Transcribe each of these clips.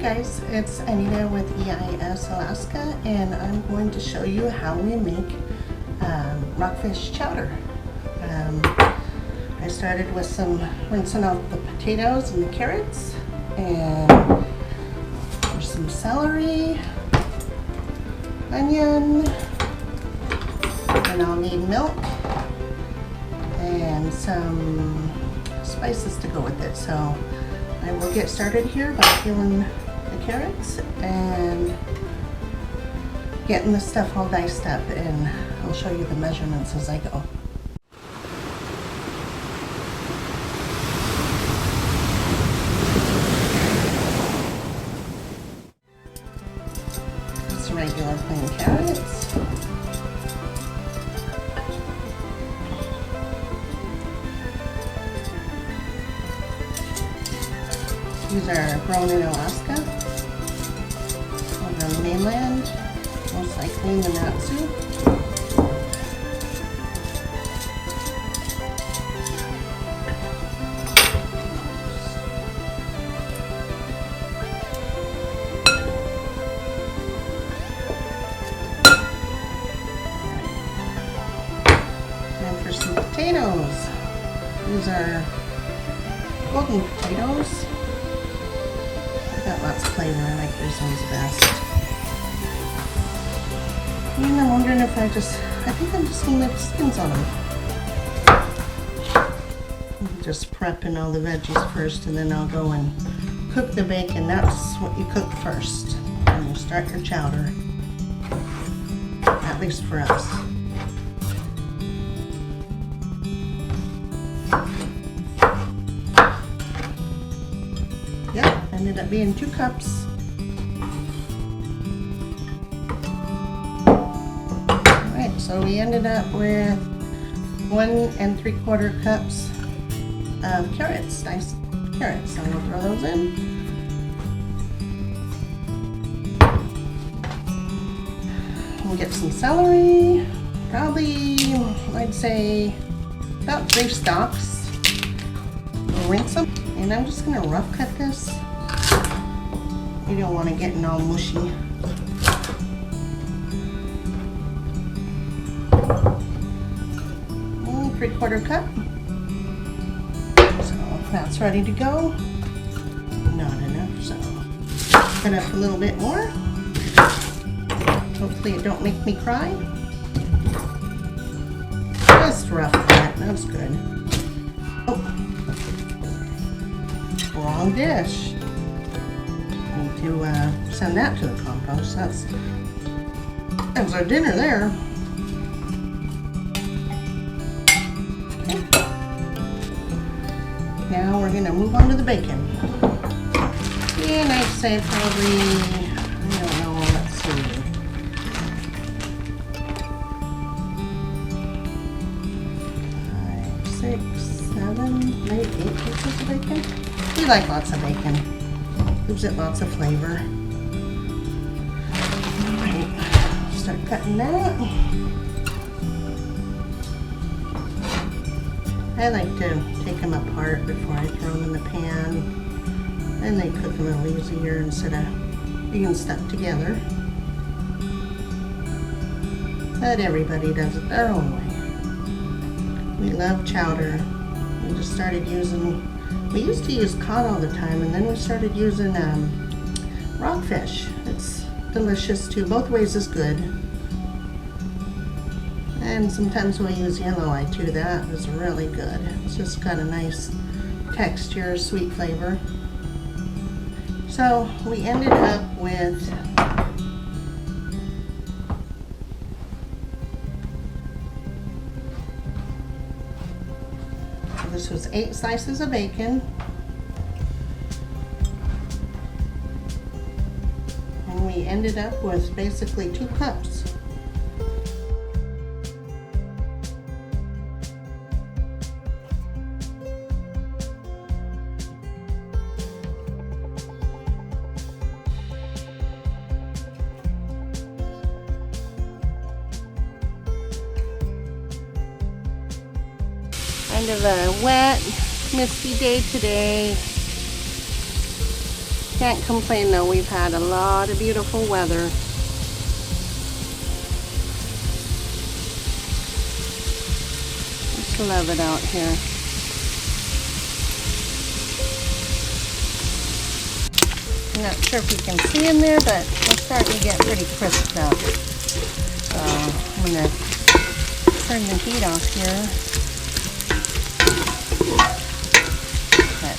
guys, it's Anita with EIS Alaska, and I'm going to show you how we make rockfish chowder. I started with some rinsing off the potatoes and the carrots, and there's some celery, onion, and I'll need milk and some spices to go with it. So I will get started here by peeling the carrots and getting the stuff all diced up, and I'll show you the measurements as I go. Just regular plain carrots. These are grown in Alaska, on the mainland, most likely in the Natsu. And for some potatoes, these are golden potatoes. Got lots of flavor. I like these ones best. And I'm wondering if I think I'm just going to leave skins on them. I'm just prepping all the veggies first, and then I'll go and cook the bacon. That's what you cook first when you start your chowder. At least for us. Ended up being 2 cups. Alright, so we ended up with 1 3/4 cups of carrots, diced carrots. So we'll throw those in. We'll get some celery, probably, I'd say, about 3 stalks. We'll rinse them, and I'm just going to rough cut this. You don't want to get all mushy. 1 3/4 cup. So that's ready to go. Not enough, so cut up a little bit more. Hopefully it don't make me cry. Just rough cut, that's good. Oh, wrong dish. To send that to the compost. That's our dinner there. Okay. Now we're going to move on to the bacon. And I'd say probably, I don't know, let's see. 5, 6, 7, 8 pieces of bacon. We like lots of bacon. Gives it lots of flavor. Alright, start cutting that. I like to take them apart before I throw them in the pan. Then they cook a little easier instead of being stuck together. But everybody does it their own way. We love chowder. We just started using, we used to use cod all the time, and then we started using rockfish. It's delicious too. Both ways is good. And sometimes we use yellow eye too. That is really good. It's just got a nice texture, sweet flavor. So we ended up with this was 8 slices of bacon, and we ended up with basically 2 cups. Kind of a wet, misty day today. can't complain though. We've had a lot of beautiful weather. Just love it out here. I'm not sure if you can see in there, but it's starting to get pretty crisped up. So I'm going to turn the heat off here. But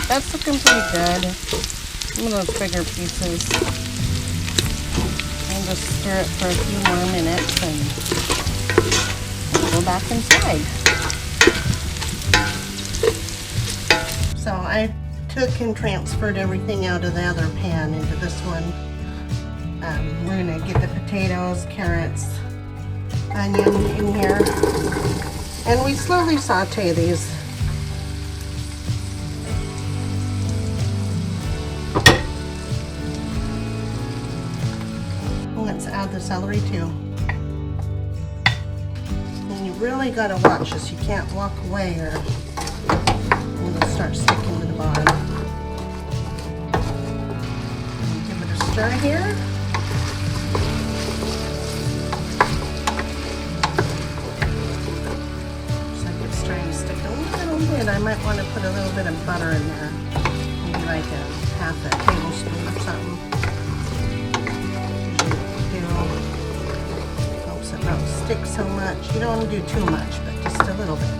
that's looking pretty good. Some of those bigger pieces. I'll just stir it for a few more minutes and we'll go back inside. So I took and transferred everything out of the other pan into this one. We're going to get the potatoes, carrots, onion in here, and we slowly saute these. Let's add the celery too. And you really got to watch this. You can't walk away or it'll start sticking to the bottom. Give it a stir here. Looks like it's starting to stick a little bit. I might want to put a little bit of butter in there. Maybe like half a tablespoon or something. Helps it not stick so much. You don't want to do too much, but just a little bit.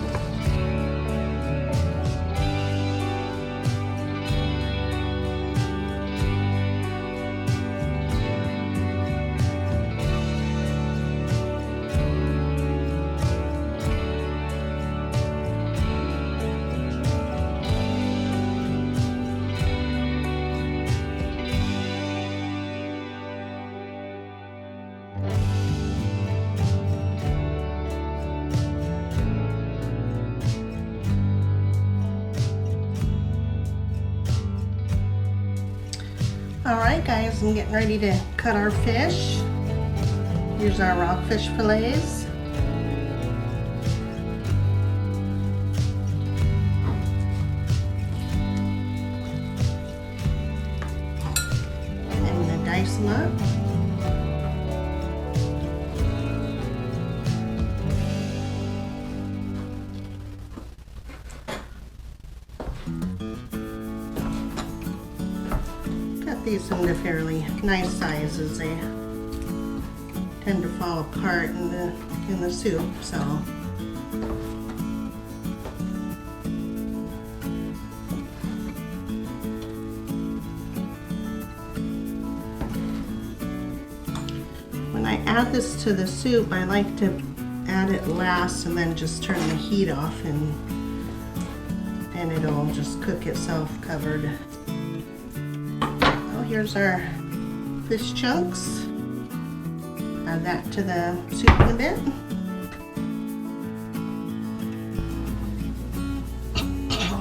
Alright guys, I'm getting ready to cut our fish. Here's our rockfish fillets. I'm going to dice them up. These into fairly nice sizes. They tend to fall apart in the soup, so when I add this to the soup, I like to add it last and then just turn the heat off, and it'll just cook itself covered. Here's our fish chunks. Add that to the soup in a bit.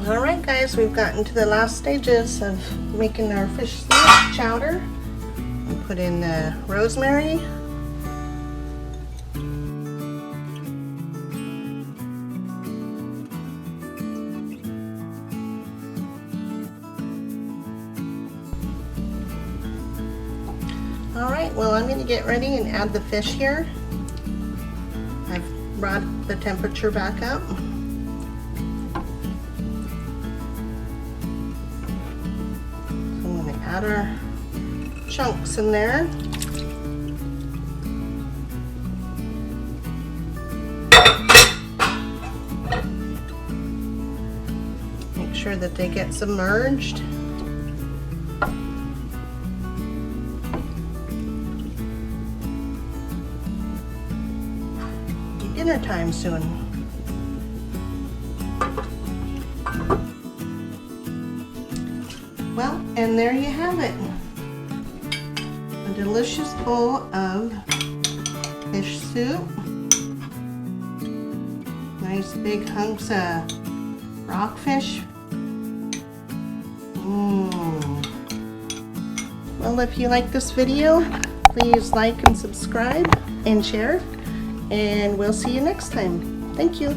Alright guys, we've gotten to the last stages of making our fish chowder. We'll put in the rosemary. Alright, well I'm going to get ready and add the fish here. I've brought the temperature back up. So I'm going to add our chunks in there. Make sure that they get submerged. Dinner time soon. Well, and there you have it. A delicious bowl of fish soup. Nice big hunks of rockfish. Well, if you like this video, please like and subscribe and share. And we'll see you next time. Thank you.